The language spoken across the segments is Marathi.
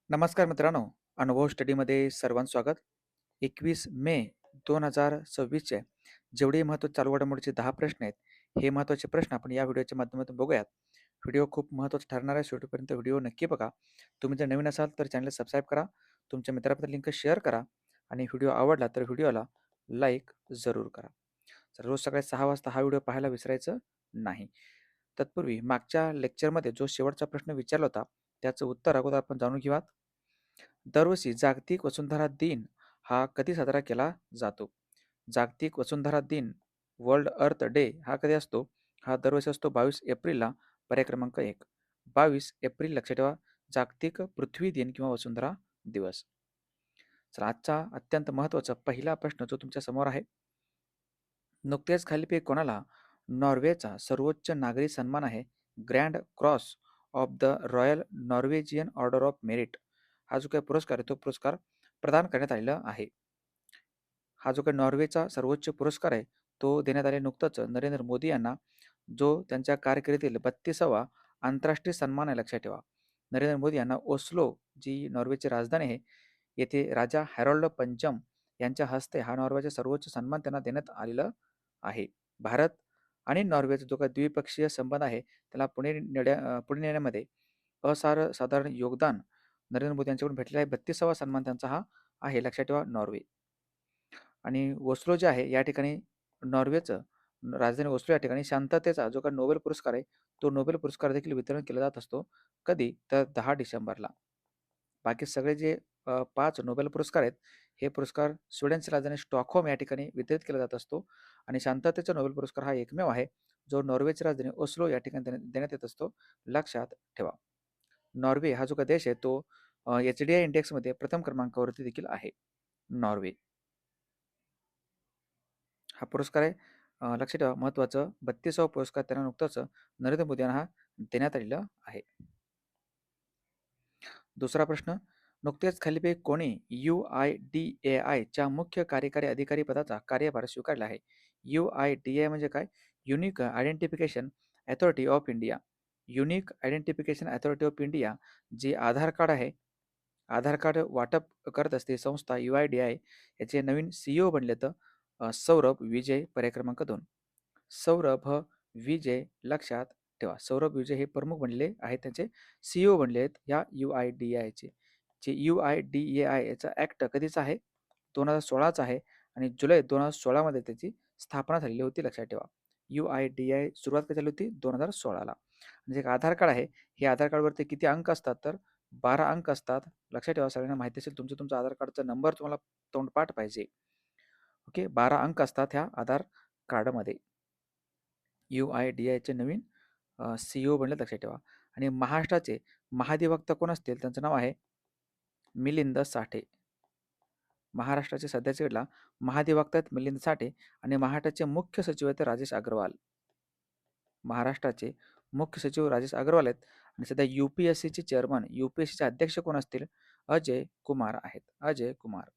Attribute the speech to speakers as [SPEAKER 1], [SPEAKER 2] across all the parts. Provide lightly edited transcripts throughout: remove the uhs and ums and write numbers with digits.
[SPEAKER 1] नमस्कार मित्रांनो, अनुभव स्टडीमध्ये सर्वांचं स्वागत. 21 मे 2026चे जेवढे महत्त्वाचे चालू घडामोडीचे 10 प्रश्न आहेत, हे महत्त्वाचे प्रश्न आपण या व्हिडिओच्या माध्यमातून बघूयात. व्हिडिओ खूप महत्त्वाचा ठरणार आहे. शेवटपर्यंत व्हिडिओ नक्की बघा. तुम्ही जर नवीन असाल तर चॅनलला सबस्क्राईब करा. तुमच्या मित्रांपर्यंत लिंक शेअर करा आणि व्हिडिओ आवडला तर व्हिडिओला लाईक जरूर करा. तर रोज सकाळी 6 वाजता हा व्हिडिओ पाहायला विसरायचं नाही. तत्पूर्वी मागच्या लेक्चरमध्ये जो शेवटचा प्रश्न विचारला होता, त्याचं उत्तर अगोदर आपण जाणून घेऊयात. दरवर्षी जागतिक वसुंधरा दिन हा कधी साजरा केला जातो? जागतिक वसुंधरा दिन वर्ल्ड अर्थ डे हा कधी असतो? हा दरवर्षी असतो 22 एप्रिलला. पर्याय क्रमांक 1. 22 एप्रिल लक्षात ठेवा. जागतिक पृथ्वी दिन किंवा वसुंधरा दिवस. चला आजचा अत्यंत महत्त्वाचा पहिला प्रश्न जो तुमच्या समोर आहे. नुकतेच खालीलपैकी कोणाला नॉर्वेचा सर्वोच्च नागरी सन्मान आहे grand cross of the royal Norwegian order of merit हा जो काही पुरस्कार आहे तो पुरस्कार प्रदान करण्यात आलेला आहे. हा जो काही नॉर्वेचा सर्वोच्च पुरस्कार आहे तो देण्यात आले नुकतंच नरेंद्र मोदी यांना, जो त्यांच्या कारकिर्दीतील 32वा आंतरराष्ट्रीय सन्मान आहे. लक्षात ठेवा, नरेंद्र मोदी यांना ओस्लो जी नॉर्वेची राजधानी आहे येथे राजा हॅरोल्ड पंचम यांच्या हस्ते हा नॉर्वेचा सर्वोच्च सन्मान त्यांना देण्यात आलेला आहे. भारत आणि नॉर्वेचा जो काही द्विपक्षीय संबंध आहे त्याला पुढे नेण्यामध्ये असाधारण योगदान नरेंद्र मोदी यांच्याकडून भेटलेला आहे. 32वा सन्मान त्यांचा हा आहे. लक्षात ठेवा नॉर्वे. आणि ओस्लो जे आहे या ठिकाणी नॉर्वेचं राजधानी ओस्लो या ठिकाणी शांततेचा जो काही नोबेल पुरस्कार आहे तो नोबेल पुरस्कार देखील वितरण केला जात असतो. कधी तर 10 डिसेंबरला. बाकी सगळे जे 5 नोबेल पुरस्कार आहेत हे पुरस्कार स्वीडनची राजधानी स्टॉकहोम या ठिकाणी वितरित केला जात असतो. आणि शांततेचा नोबेल पुरस्कार हा एकमेव आहे जो नॉर्वेची राजधानी ओस्लो या ठिकाणी देण्यात येत असतो. लक्षात ठेवा. नॉर्वे हा जो काही देश आहे तो HDI इंडेक्समध्ये प्रथम क्रमांकावरती देखील आहे. नॉर्वे हा पुरस्कार आहे. लक्षात ठेवा महत्त्वाचं 32वा पुरस्कार त्यांना नुकताच नरेंद्र मोदी यांना हा देण्यात आलेला आहे. दुसरा प्रश्न, नुकतेच खालीलपैकी कोणी UIDAI च्या मुख्य कार्यकारी अधिकारी पदाचा कार्यभार स्वीकारला आहे? UIDAI म्हणजे काय? Unique identification authority of India. Unique identification authority of India जे आधार कार्ड आहे, आधार कार्ड वाटप करत असते संस्था UIDAI, याचे नवीन CEO बनले तर सौरभ विजय. पर्याय क्रमांक 2. सौरभ विजय. लक्षात ठेवा, सौरभ विजय हे प्रमुख बनले आहेत, त्यांचे CEO बनले आहेत या UIDAIचे. जे UIDAI याचा ॲक्ट कधीचा आहे? 2016चा आहे आणि जुलै 2016मध्ये त्याची स्थापना झालेली होती. लक्षात ठेवा, UIDAI सुरुवात कधी झाली होती? 2016ला. म्हणजे एक आधार कार्ड आहे, हे आधार कार्डवरती किती अंक असतात? तर 12 अंक असतात. लक्षात ठेवा, सगळ्यांना माहिती असेल तुमचा आधार कार्डचा नंबर तुम्हाला तोंडपाठ पाहिजे. ओके, 12 अंक असतात ह्या आधार कार्डमध्ये. UIDAIचे नवीन CEO बनले. लक्षात ठेवा. आणि महाराष्ट्राचे महाधिवक्ता कोण असतील? त्यांचं नाव आहे मिलिंद साठे. महाराष्ट्राचे सध्याचे वेळेला महाधिवक्ता आहेत मिलिंद साठे आणि महाराष्ट्राचे मुख्य सचिव आहेत राजेश अग्रवाल. महाराष्ट्राचे मुख्य सचिव राजेश अग्रवाल आहेत आणि सध्या UPSCचे चेअरमन, UPSCचे अध्यक्ष कोण असतील? अजय कुमार आहेत. अजय कुमार.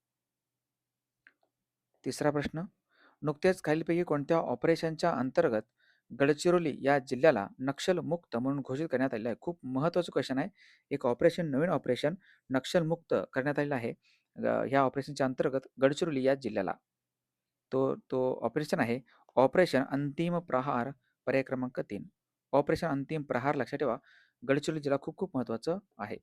[SPEAKER 1] तिसरा प्रश्न, नुकतेच खालीलपैकी कोणत्या ऑपरेशनच्या अंतर्गत गडचिरोली या जिल्ह्याला नक्षलमुक्त म्हणून घोषित करण्यात आले आहे? खूप महत्त्वाचं क्वेश्चन आहे. एक ऑपरेशन, नवीन ऑपरेशन नक्षलमुक्त करण्यात आलेलं आहे ह्या ऑपरेशनच्या अंतर्गत गडचिरोली या जिल्ह्याला. तो तो ऑपरेशन आहे ऑपरेशन अंतिम प्रहार. पर्याय क्रमांक 3. ऑपरेशन अंतिम प्रहार. लक्षात ठेवा, गडचिरोली जिल्हा खूप खूप महत्त्वाचं आहे.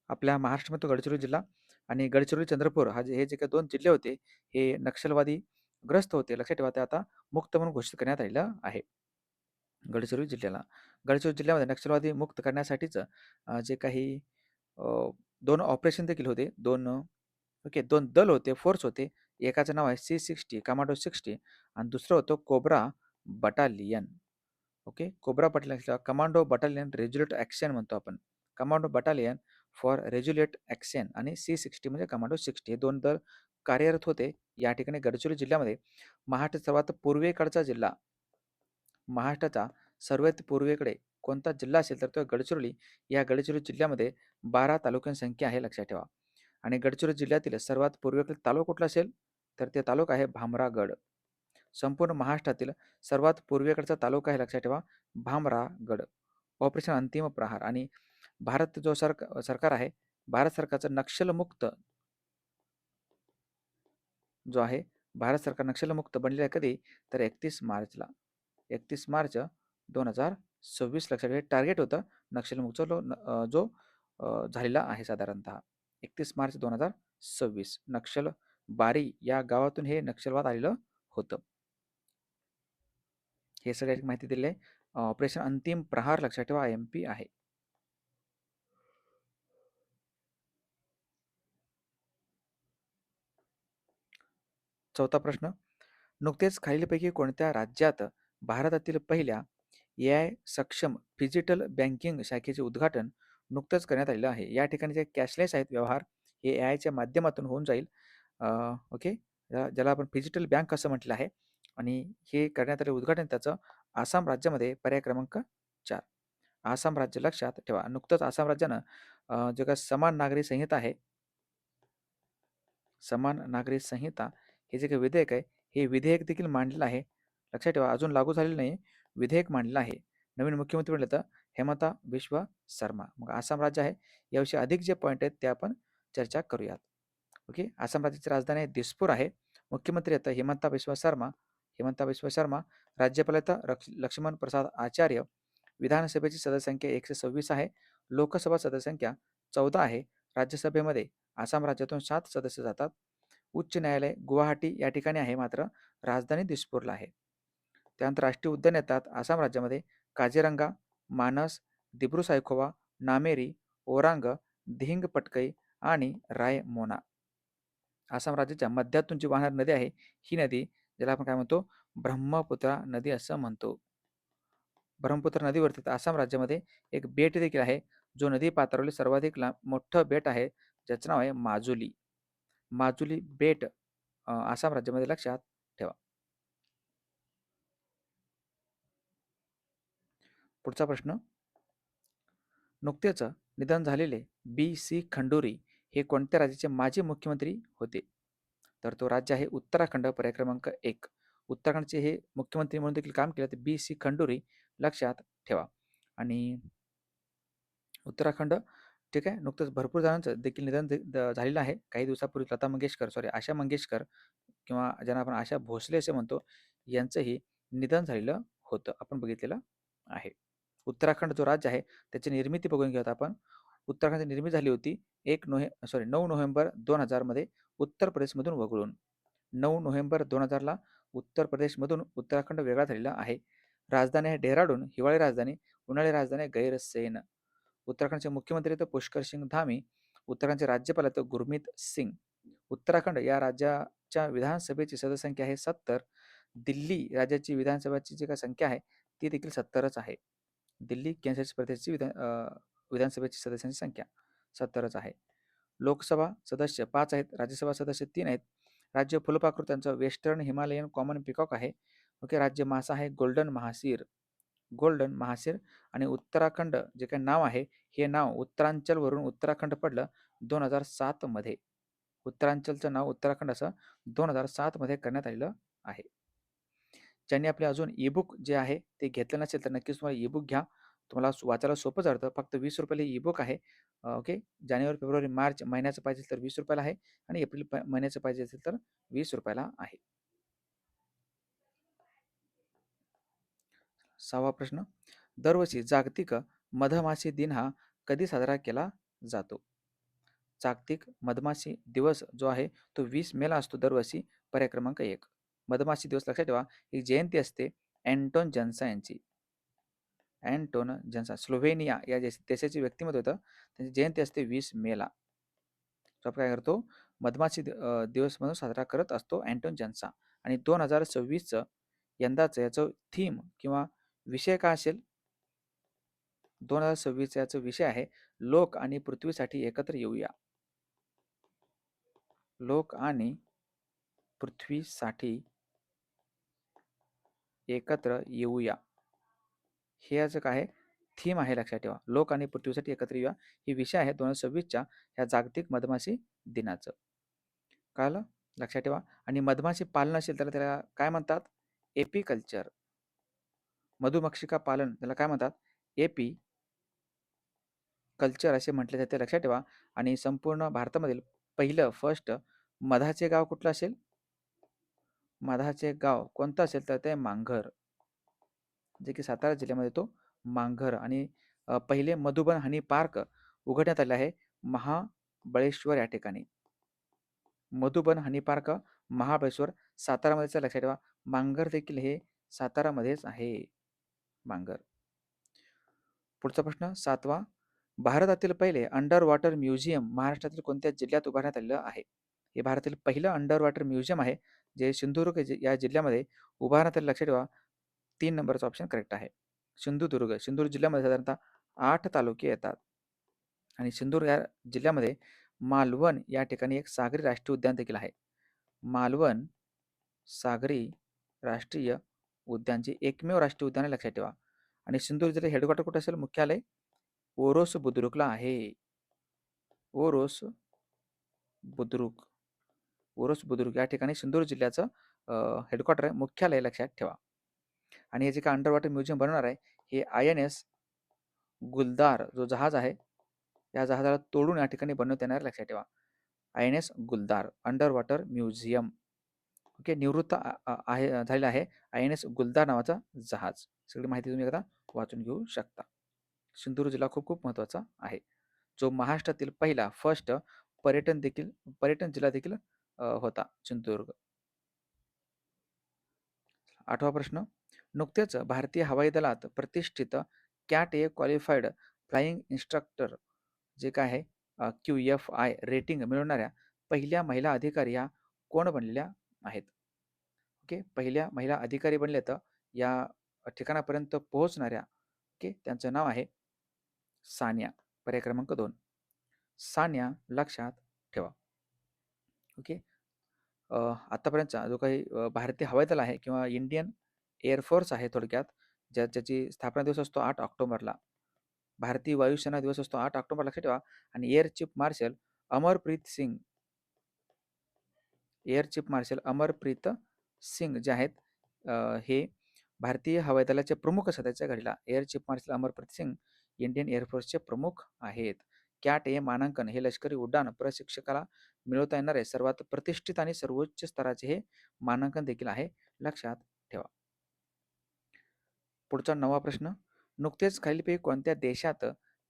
[SPEAKER 1] आपल्या महाराष्ट्रामध्ये तो गडचिरोली जिल्हा आणि गडचिरोली चंद्रपूर हे जे काही 2 जिल्हे होते हे नक्षलवादी ग्रस्त होते. लक्षात ठेवा, ते आता मुक्त म्हणून घोषित करण्यात आलेलं आहे गडचिरोली जिल्ह्याला. गडचिरोली जिल्ह्यामध्ये नक्षलवादी मुक्त करण्यासाठीच जे काही 2 ऑपरेशन देखील होते. 2 दल होते, फोर्स होते. एकाचं नाव आहे C60 कमांडो 60 आणि दुसरं होतं cobra battalion. Okay, cobra battalion, commando battalion resolute action म्हणतो आपण. Commando battalion for resolute action आणि C60 म्हणजे कमांडो 60 हे 2 दल कार्यरत होते या ठिकाणी गडचिरोली जिल्ह्यामध्ये. महाराष्ट्राचा सर्वात पूर्वेकडचा जिल्हा, महाराष्ट्राचा सर्वात पूर्वेकडे कोणता जिल्हा असेल तर तो गडचिरोली. या गडचिरोली जिल्ह्यामध्ये 12 तालुक्यांची संख्या आहे. लक्षात ठेवा. आणि गडचिरोली जिल्ह्यातील सर्वात पूर्वेकडील तालुका कुठला असेल तर ते तालुका आहे भामरागड. संपूर्ण महाराष्ट्रातील सर्वात पूर्वेकडचा तालुका आहे, लक्षात ठेवा, भामरागड. ऑपरेशन अंतिम प्रहार. आणि भारत जो सरकार आहे, भारत सरकारचं नक्षलमुक्त जो आहे, भारत सरकार नक्षलमुक्त बनलेलं आहे कधी, तर 31 मार्चला. 31 मार्च 2026, लक्षात ठेवा. टार्गेट होतं नक्षलमुक्त जो झालेला आहे साधारणतः 31 मार्च 2026. नक्षल बारी या गावातून हे नक्षलवाद आलेलं होतं. हे सगळ्याची माहिती दिली आहे. ऑपरेशन अंतिम प्रहार, लक्षात ठेवा, MP आहे. चौथा प्रश्न, नुकतेच खालीलपैकी कोणत्या राज्यात भारतातील पहिल्या AI सक्षम डिजिटल बँकिंग शाखेचे उद्घाटन नुकतंच करण्यात आलेलं आहे? या ठिकाणी जे कॅशलेस आहेत व्यवहार, हे AIच्या माध्यमातून होऊन जाईल. ओके, ज्याला आपण डिजिटल बँक असं म्हटलं आहे. आणि हे करण्यात आले उद्घाटन त्याचं आसाम राज्यामध्ये, पर्याय क्रमांक 4. आसाम राज्य, लक्षात ठेवा. नुकतंच आसाम राज्यानं जे काय समान नागरी संहिता आहे, समान नागरी संहिता हे जे काही विधेयक आहे, हे विधेयक देखील मांडलेलं आहे. लक्षात ठेवा, अजून लागू झालेलं नाही, विधेयक मांडलेलं आहे. नवीन मुख्यमंत्री म्हटलं तर हेमंता बिश्वा शर्मा. मग आसाम राज्य आहे, याविषयी अधिक जे पॉईंट आहेत ते आपण चर्चा करूयात. ओके, आसाम राज्याची राजधानी आहे दिसपूर आहे. मुख्यमंत्री येतं हेमंता बिश्वा शर्मा. हेमंता बिश्वा शर्मा. राज्यपाल येतं लक्ष्मण प्रसाद आचार्य. विधानसभेची सदस्यसंख्या 126 आहे. लोकसभा सदस्यसंख्या 14 आहे. राज्यसभेमध्ये आसाम राज्यातून 7 सदस्य जातात. उच्च न्यायालय गुवाहाटी या ठिकाणी आहे, मात्र राजधानी दिसपूरला आहे. त्यानंतर राष्ट्रीय उद्यान येतात आसाम राज्यामध्ये: काझीरंगा, मानस, दिब्रू सायखोवा, नामेरी, ओरांग, धिंग पटकई आणि रायमोना. आसाम राज्याच्या मध्यातून जी वाहणारी नदी आहे, ही नदी, ज्याला आपण काय म्हणतो, ब्रह्मपुत्रा नदी असं म्हणतो. ब्रह्मपुत्र नदीवरती आसाम राज्यामध्ये एक बेट देखील आहे, जो नदी पात्रावरील सर्वाधिक मोठं बेट आहे, ज्याचं नाव आहे माजुली. माजुली बेट आसाम राज्यामध्ये, लक्षात ठेवा. पुढचा प्रश्न, नुकतेच निधन झालेले B.C. खंडूरी हे कोणत्या राज्याचे माजी मुख्यमंत्री होते? तर तो राज्य आहे उत्तराखंड, पर्याय क्रमांक 1. उत्तराखंडचे हे मुख्यमंत्री म्हणून देखील काम केलं ते B.C. खंडूरी, लक्षात ठेवा. आणि उत्तराखंड, ठीक आहे, नुकतंच भरपूर जणांचं देखील निधन झालेलं आहे. काही दिवसापूर्वी आशा मंगेशकर, किंवा ज्यांना आपण आशा भोसले असे म्हणतो, यांचंही निधन झालेलं होतं, आपण बघितलेलं आहे. उत्तराखंड जो राज्य आहे त्याची निर्मिती बघून घेऊयात आपण. उत्तराखंडची निर्मिती झाली होती 9 नोव्हेंबर 2000 मध्ये उत्तर प्रदेशमधून वगळून. 9 नोव्हेंबर 2000ला उत्तर प्रदेशमधून उत्तराखंड वेगळा झालेला आहे. राजधानी आहे डेहराडून, हिवाळी राजधानी. उन्हाळी राजधानी आहे गैरसेन. उत्तराखंडचे मुख्यमंत्री आहेत पुष्कर सिंग धामी. उत्तराखंडचे राज्यपाल आहेत गुरमीत सिंग. उत्तराखंड या राज्याच्या विधानसभेची सदस्यसंख्या आहे 70. दिल्ली राज्याची विधानसभेची जी काही संख्या आहे ती देखील 70च आहे. दिल्ली केंद्रशासित प्रदेशाची विधानसभेची सदस्यांची संख्या 70च आहे. लोकसभा सदस्य 5 आहेत, राज्यसभा सदस्य 3 आहेत. राज्य फुलपाखरू त्यांचं वेस्टर्न हिमालयन कॉमन पिकॉक आहे. ओके, राज्य मासा आहे गोल्डन महासीर. गोल्डन महासीर. आणि उत्तराखंड जे काही नाव आहे, हे नाव उत्तरांचलवरून उत्तराखंड पडलं 2007 मध्ये. उत्तरांचलचं नाव उत्तराखंड असं 2007 मध्ये करण्यात आलेलं आहे. ज्यांनी आपले अजून ईबुक जे आहे ते घेतलं नसेल तर नक्कीच तुम्हाला ईबुक घ्या. तुम्हाला वाचायला सोपं जातं. फक्त 20 रुपयाला ईबुक आहे. ओके, जानेवारी, फेब्रुवारी, मार्च महिन्याचं पाहिजे तर 20 रुपयाला आहे, आणि एप्रिल महिन्याचं पाहिजे असेल तर 20 रुपयाला आहे. 6वा प्रश्न, दरवर्षी जागतिक मधमाशी दिन हा कधी साजरा केला जातो? जागतिक मधमाशी दिवस जो आहे तो 20 मेला असतो दरवर्षी, पर्याय क्रमांक 1. मधमाशी दिवस, लक्षात ठेवा, ही जयंती असते अँटोन जनसा यांची. अँटोन जनसा, स्लोव्हेनिया या देशाचे व्यक्तिमत्व होतं, त्यांची जयंती असते 20 मेला. तर आपण काय करतो, मधमाशी दिवस म्हणून साजरा करत असतो अँटोन जनसा. आणि 2026चं यंदाचं याचं थीम किंवा विषय काय असेल? 2026 याचा विषय आहे लोक आणि पृथ्वीसाठी एकत्र येऊया. लोक आणि पृथ्वीसाठी एकत्र येऊया, हे याचं काय थीम आहे, लक्षात ठेवा. लोक आणि पृथ्वीसाठी एकत्र येऊया ही विषय आहे 2026च्या ह्या जागतिक मधमाशी दिनाचं. कळालं? लक्षात ठेवा. आणि मधमाशी पालन असेल तर त्याला काय म्हणतात? एपिकल्चर, मधुमक्षिका पालन त्याला काय म्हणतात? एपी कल्चर असे म्हटले जाते, लक्षात ठेवा. आणि संपूर्ण भारतामधील पहिलं फर्स्ट मधाचे गाव कुठलं असेल? मधाचे गाव कोणतं असेल तर ते मांघर, जे की सातारा जिल्ह्यामध्ये तो मांघर. आणि पहिले मधुबन हनी पार्क उघडण्यात आले आहे महाबळेश्वर या ठिकाणी. मधुबन हनी पार्क महाबळेश्वर सातारामध्येच आहे, लक्षात ठेवा. मांघर देखील हे सातारामध्येच आहे, मांघर. पुढचा प्रश्न 7वा. भारतातील पहिले अंडर वॉटर म्युझियम महाराष्ट्रातील कोणत्या जिल्ह्यात उभारण्यात आलेलं आहे? हे भारतातील पहिलं अंडर वॉटर म्युझियम आहे, जे सिंधुदुर्ग या जिल्ह्यामध्ये उभारण्यात आले, लक्षात ठेवा. 3 नंबरचा ऑप्शन करेक्ट आहे. सिंधुदुर्ग जिल्ह्यामध्ये साधारणतः 8 तालुके येतात. आणि सिंधुदुर्ग या जिल्ह्यामध्ये मालवण या ठिकाणी एक सागरी राष्ट्रीय उद्यान देखील आहे. मालवण सागरी राष्ट्रीय उद्यानचे एकमेव राष्ट्रीय उद्यान आहे, लक्षात ठेवा. आणि सिंधुदुर्ग जिल्ह्याचे हेडक्वार्टर कुठे असेल? मुख्यालय ओरोस बुद्रुकला आहे. ओरोस बुद्रुक या ठिकाणी सिंधुदुर्ग जिल्ह्याचं हेडक्वार्टर आहे, मुख्यालय, लक्षात ठेवा. आणि हे जे काय अंडर वॉटर म्युझियम बनवणार आहे, हे INS गुलदार जो जहाज आहे, या जहाजाला तोडून या ठिकाणी बनवण्यात येणार, लक्षात ठेवा. INS गुलदार अंडर वॉटर म्युझियम. ओके, निवृत्त झालेलं आहे INS गुलदार नावाचा जहाज. सगळी माहिती तुम्ही एकदा वाचून घेऊ शकता. सिंधुदुर्ग जिल्हा खूप खूप महत्त्वाचा आहे, जो महाराष्ट्रातील पहिला फर्स्ट पर्यटन जिल्हा देखील होता सिंधुदुर्ग. 8वा प्रश्न. नुकतेच भारतीय हवाई दलात प्रतिष्ठित कॅट ए क्वालिफाईड फ्लाइंग इन्स्ट्रक्टर जे काय आहे QFI रेटिंग मिळवणाऱ्या पहिल्या महिला अधिकारी ह्या कोण बनलेल्या आहेत? ओके, पहिल्या महिला अधिकारी बनले तर या ठिकाणापर्यंत पोहोचणाऱ्या, ओके, त्यांचं नाव आहे सानिया. पर्याय क्रमांक 2 सानिया, लक्षात ठेवा. ओके, आत्तापर्यंतचा जो काही भारतीय हवाई दल आहे किंवा इंडियन एअरफोर्स आहे थोडक्यात, ज्याची स्थापना दिवस असतो 8 ऑक्टोबरला. भारतीय वायुसेना दिवस असतो 8 ऑक्टोबर, लक्षात ठेवा. आणि air chief marshal Amarpreet Singh जे आहेत हे भारतीय हवाई दलाचे प्रमुख असतात. त्याच्या घडीला air chief marshal Amarpreet Singh Indian एअरफोर्सचे प्रमुख आहेत. कॅट ए मानांकन हे लष्करी उड्डाण प्रशिक्षकाला मिळवता येणारे सर्वात प्रतिष्ठित आणि सर्वोच्च स्तराचे हे मानांकन देखील आहे, लक्षात ठेवा. पुढचा 9वा प्रश्न. नुकतेच खालीलपैकी कोणत्या देशात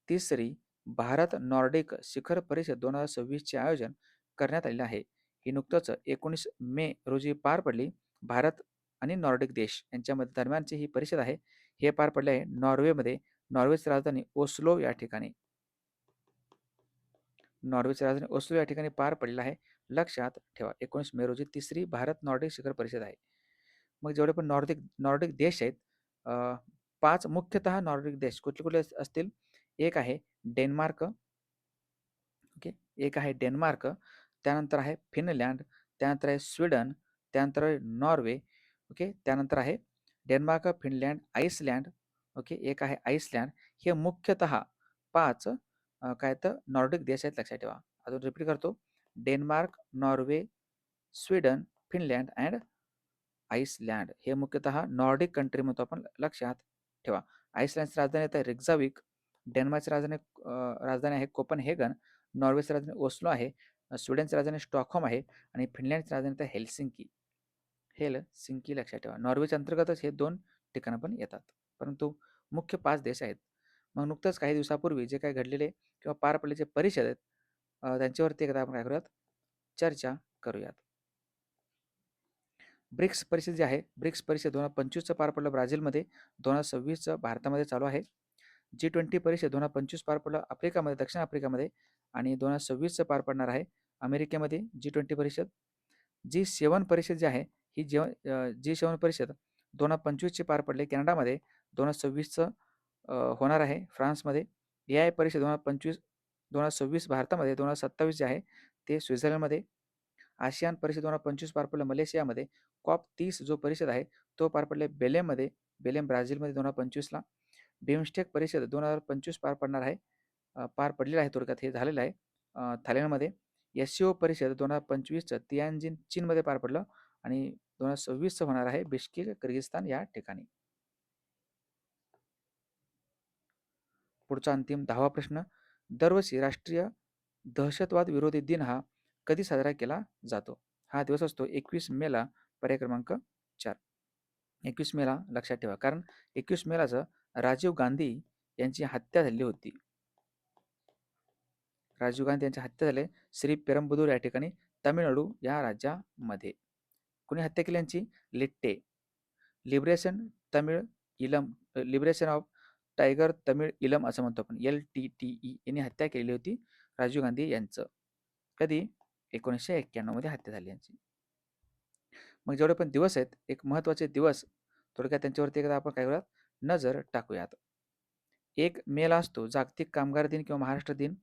[SPEAKER 1] तिसरी भारत नॉर्डिक शिखर परिषद 2026 चे आयोजन करण्यात आलेले आहे? ही नुकतंच 19 मे रोजी पार पडली. भारत आणि नॉर्डिक देश यांच्यामध्ये दरम्यानची ही परिषद आहे. हे पार पडले आहे नॉर्वेमध्ये. नॉर्वेची राजधानी ओस्लो या ठिकाणी. नॉर्वेची राजधानी ओस्लो या ठिकाणी पार पडलेला आहे, लक्षात ठेवा. 19 मे रोजी तिसरी भारत नॉर्डिक शिखर परिषद आहे. मग जेवढे पण नॉर्डिक देश आहेत, 5 मुख्यतः नॉर्डिक देश कुठले कुठले असतील? एक आहे डेन्मार्क, ओके, एक आहे डेन्मार्क, त्यानंतर आहे फिनलँड, त्यानंतर आहे स्वीडन, त्यानंतर आहे नॉर्वे, ओके, त्यानंतर आहे डेन्मार्क, फिनलँड, आईसलँड, ओके, एक आहे आईसलँड. हे मुख्यतः 5 काय तर नॉर्डिक देश आहेत, लक्षात ठेवा. अजून रिपीट करतो. Denmark, Norway, Sweden, Finland and Iceland हे मुख्यतः नॉर्डिक कंट्री म्हणतो आपण, लक्षात ठेवा. आईसलँडची राजधानी आहे रिक्जाविक, डेन्मार्कची राजधानी आहे कोपनहेगन, नॉर्वेची राजधानी ओस्लो आहे, स्वीडनची राजधानी स्टॉकहोम आहे आणि फिनलँडची राजधानी आहे हेलसिंकी, लक्षात ठेवा. नॉर्वेच्या अंतर्गतच हे 2 ठिकाणं पण येतात, परंतु मुख्य 5 देश आहेत. मग नुकतंच काही दिवसापूर्वी जे काही घडलेले किंवा पार पडले जे परिषद आहेत, त्यांच्यावरती एकदा आपण काय करूयात, चर्चा करूयात. ब्रिक्स परिषद जी आहे, ब्रिक्स परिषद 2025चं पार पडलं ब्राझीलमध्ये, 2026चं भारतामध्ये चालू आहे. G20 परिषद 2025 पार पडलं आफ्रिकामध्ये, दक्षिण आफ्रिकामध्ये, आणि 2026चं पार पडणार आहे अमेरिकेमध्ये G20 परिषद. G7 परिषद जी आहे ही G7 परिषद 2025ची पार पडली कॅनडामध्ये, 2026चं होणार आहे फ्रान्समध्ये. AI परिषद 2026 भारतामध्ये, 2027 जे आहे ते स्वित्झर्लंडमध्ये. आसियान परिषद 2025 पार पडलं मलेशियामध्ये. COP30 जो परिषद आहे तो पार पडले बेलेममध्ये, बेलेम ब्राझीलमध्ये 2025ला. बिमस्टेक परिषद 2025 पार पडणार आहे, पार पडलेलं आहे, थोडक्यात हे झालेलं आहे थायलंडमध्ये. SCO परिषद 2025चं तियानजिन चीनमध्ये पार पडलं आणि 2026 होणार आहे बिश्केक किर्गिस्तान या ठिकाणी. पुढचा अंतिम 10वा प्रश्न. दरवर्षी राष्ट्रीय दहशतवाद विरोधी दिन हा कधी साजरा केला जातो? हा दिवस असतो 21 मेला, पर्याय क्रमांक 4. 21 मेला लक्षात ठेवा, कारण 21 मेलाच राजीव गांधी यांची हत्या झाली होती. राजीव गांधी यांची हत्या झाली श्री पेरंबदूर या ठिकाणी, तामिळनाडू या राज्यामध्ये. कोणी हत्या केली यांची? लिट्टे. लिबरेशन तमिळ इलम, लिबरेशन ऑफ टायगर तमिळ इलम असं म्हणतो आपण, LTTE यांनी हत्या केलेली होती राजीव गांधी यांचं. कधी? 1991 मध्ये हत्या झाली यांची. मग जेवढे पण दिवस आहेत, एक महत्त्वाचे दिवस थोडक्यात त्यांच्यावरती एकदा आपण काय करूयात, नजर टाकूयात. 1 मेला असतो जागतिक कामगार दिन किंवा महाराष्ट्र दिन.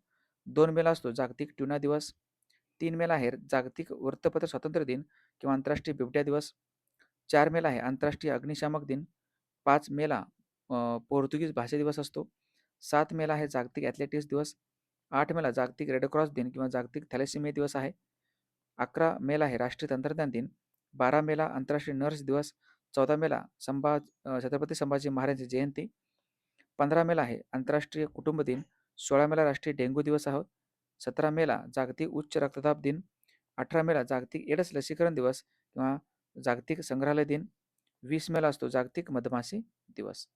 [SPEAKER 1] 2 मेला असतो जागतिक ट्युना दिवस. 3 मेला आहे जागतिक वृत्तपत्र स्वातंत्र्य दिन किंवा आंतरराष्ट्रीय बिबट्या दिवस. 4 मेला आहे आंतरराष्ट्रीय अग्निशामक दिन. 5 मेला पोर्तुगीज भाषा दिवस असतो. 7 मेला आहे जागतिक ॲथलेटिक्स दिवस. 8 मेला जागतिक रेडक्रॉस दिन किंवा जागतिक थॅलेसेमिया दिवस आहे. 11 मेला आहे राष्ट्रीय तंत्रज्ञान दिन. 12 मेला आंतरराष्ट्रीय नर्स दिवस. 14 मेला छत्रपती संभाजी महाराजांची जयंती. 15 मेला आहे आंतरराष्ट्रीय कुटुंब दिन. 16 मेला राष्ट्रीय डेंग्यू दिवस आहोत. 17 मेला जागतिक उच्च रक्तदाब दिन. 18 मेला जागतिक एड्स लसीकरण दिवस किंवा जागतिक संग्रहालय दिन. 20 मेला असतो जागतिक मधमाशी दिवस.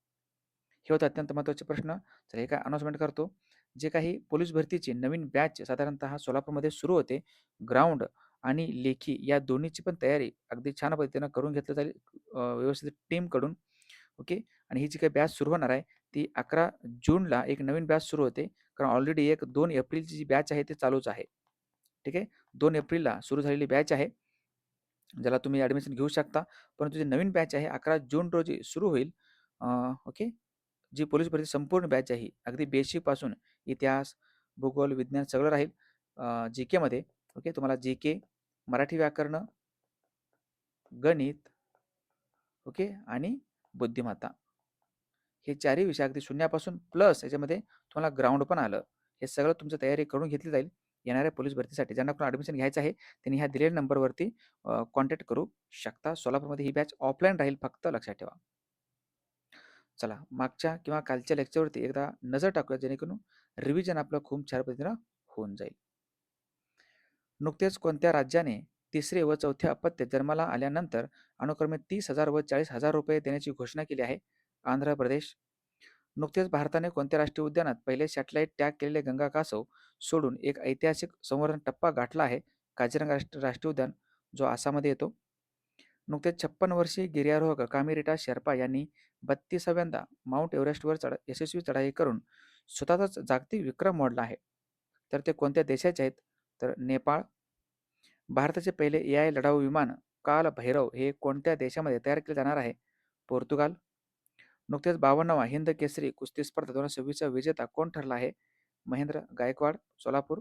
[SPEAKER 1] हे होते अत्यंत महत्त्वाचे प्रश्न. तर हे काय अनाउन्समेंट करतो, जे काही पोलीस भरतीची नवीन बॅच साधारणतः सोलापूरमध्ये सुरू होते, ग्राउंड आणि लेखी या दोन्हीची पण तयारी अगदी छान पद्धतीनं करून घेतलं जाईल व्यवस्थित टीमकडून. ओके. आणि ही जी काही बॅच सुरू होणार आहे ती 11 जूनला एक नवीन बॅच सुरू होते, कारण ऑलरेडी एक 2 एप्रिलची जी बॅच आहे ती चालूच आहे. ठीक आहे. 2 एप्रिलला सुरू झालेली बॅच आहे, ज्याला तुम्ही ॲडमिशन घेऊ शकता. परंतु जी नवीन बॅच आहे 11 जून रोजी सुरू होईल. ओके. जी पोलीस भरती संपूर्ण बॅच आहे अगदी बेसिकपासून इतिहास, भूगोल, विज्ञान सगळं राहील GK मध्ये. ओके. तुम्हाला GK, मराठी व्याकरण, गणित, ओके, आणि बुद्धिमत्ता हे चारही विषय अगदी शून्यापासून प्लस याच्यामध्ये तुम्हाला ग्राउंड पण आलं. हे सगळं तुमची तयारी करून घेतली जाईल येणाऱ्या पोलीस भरतीसाठी. ज्यांना कोण ॲडमिशन घ्यायचं आहे त्यांनी ह्या दिलेल्या नंबरवरती कॉन्टॅक्ट करू शकता. सोलापूरमध्ये ही बॅच ऑफलाईन राहील, फक्त लक्षात ठेवा. चला मागच्या किंवा कालच्या लेक्चरवरती एकदा नजर टाकूया, जेणेकरून रिव्हिजन आपलं खूप छान पद्धतीनं होऊन जाईल. नुकतेच कोणत्या राज्याने तिसरे व चौथे अपत्य जन्माला आल्यानंतर अनुक्रमे 30,000 व 40,000 रुपये देण्याची घोषणा केली आहे? आंध्र प्रदेश. नुकतेच भारताने कोणत्या राष्ट्रीय उद्यानात पहिले सॅटेलाइट टॅग केलेले गंगा कासव सोडून एक ऐतिहासिक संवर्धन टप्पा गाठला आहे? काझीरंगा राष्ट्रीय उद्यान, जो आसाममध्ये येतो. नुकतेच 56 वर्षीय गिर्यारोहक कामिरीटा शेर्पा यांनी 32व्यांदा माउंट एव्हरेस्टवर यशस्वी चढाई करून स्वतःचाच जागतिक विक्रम मोडला आहे. तर ते कोणत्या देशाचे आहेत? तर नेपाळ. भारताचे पहिले AI लढाऊ विमान काल भैरव हे कोणत्या देशामध्ये तयार केले जाणार आहे? पोर्तुगाल. नुकतेच 52वा हिंद केसरी कुस्ती स्पर्धा 2026चा विजेता कोण ठरला आहे? महेंद्र गायकवाड, सोलापूर.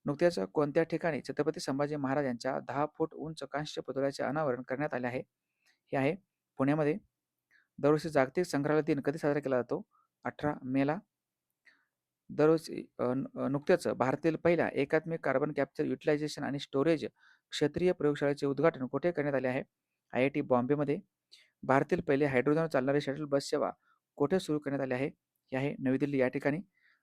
[SPEAKER 1] नुकत्याच कोणत्या ठिकाणी छत्रपती संभाजी महाराज यांच्या 10 फूट उंच कांस्य पुतळ्याचे अनावरण करण्यात आले आहे? हे आहे पुण्यामध्ये. दरवर्षी जागतिक संग्रहालय दिन कधी साजरा केला जातो? 18 मेला. दरवर्षी नुकतेच भारतातील पहिल्या एकात्मिक कार्बन कॅप्चर युटिलायझेशन आणि स्टोरेज क्षेत्रीय प्रयोगशाळेचे उद्घाटन कुठे करण्यात आले आहे? IIT बॉम्बेमध्ये. भारतातील पहिले हायड्रोजनवर चालणारी शटल बस सेवा कुठे सुरू करण्यात आली आहे? हे आहे नवी दिल्ली या ठिकाणी.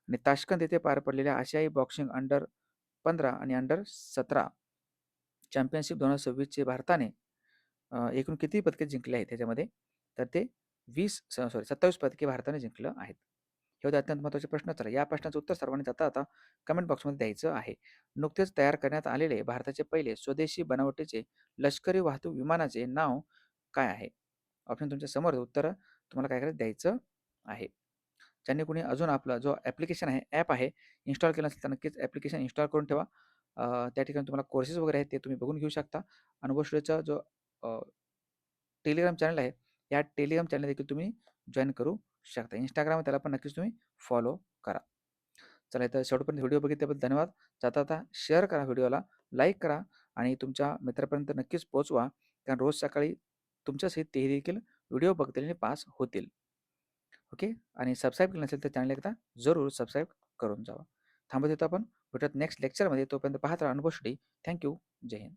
[SPEAKER 1] आणि ताश्कंद येथे पार पडलेल्या आशियाई बॉक्सिंग अंडर-15 आणि अंडर-17 चॅम्पियनशिप 2026चे भारताने एकूण किती पदके जिंकली आहेत त्याच्यामध्ये? तर ते 27 पदके भारताने जिंकलं आहेत. हे होते अत्यंत महत्त्वाचे प्रश्न. चला या प्रश्नाचं उत्तर सर्वांनी जाता आता कमेंट बॉक्समध्ये द्यायचं आहे. नुकतेच तयार करण्यात आलेले भारताचे पहिले स्वदेशी बनावटीचे लष्करी वाहतूक विमानाचे नाव काय आहे? ऑप्शन तुमच्या समोर, उत्तर तुम्हाला काय करायचं द्यायचं आहे. ज्यांनी कोणी अजून आपला जो ॲप्लिकेशन आहे, ॲप आहे, इन्स्टॉल केलं असेल तर नक्कीच ॲप्लिकेशन इन्स्टॉल करून ठेवा. त्या ठिकाणी तुम्हाला कोर्सेस वगैरे आहेत ते तुम्ही बघून घेऊ शकता. अनुभव स्टुडिओचा जो टेलिग्राम चॅनल आहे, या टेलिग्राम चॅनल देखील तुम्ही जॉईन करू शकता. इंस्टाग्राम त्याला पण नक्कीच तुम्ही फॉलो करा. चला इथं शेवटपर्यंत व्हिडिओ बघितल्याबद्दल धन्यवाद. जाता जाता शेअर करा व्हिडिओला, लाईक करा आणि तुमच्या मित्रापर्यंत नक्कीच पोहोचवा, कारण रोज सकाळी तुमच्यासहित तेही देखील व्हिडिओ बघतील आणि पास होतील. ओके. आणि सबस्क्राईब केलं नसेल तर चॅनल एकदा जरूर सबस्क्राईब करून जावा. थांबत येतो आपण भेटत नेक्स्ट लेक्चरमध्ये. तोपर्यंत पाहत राहा अनुभव स्टडी. थँक्यू. जय हिंद.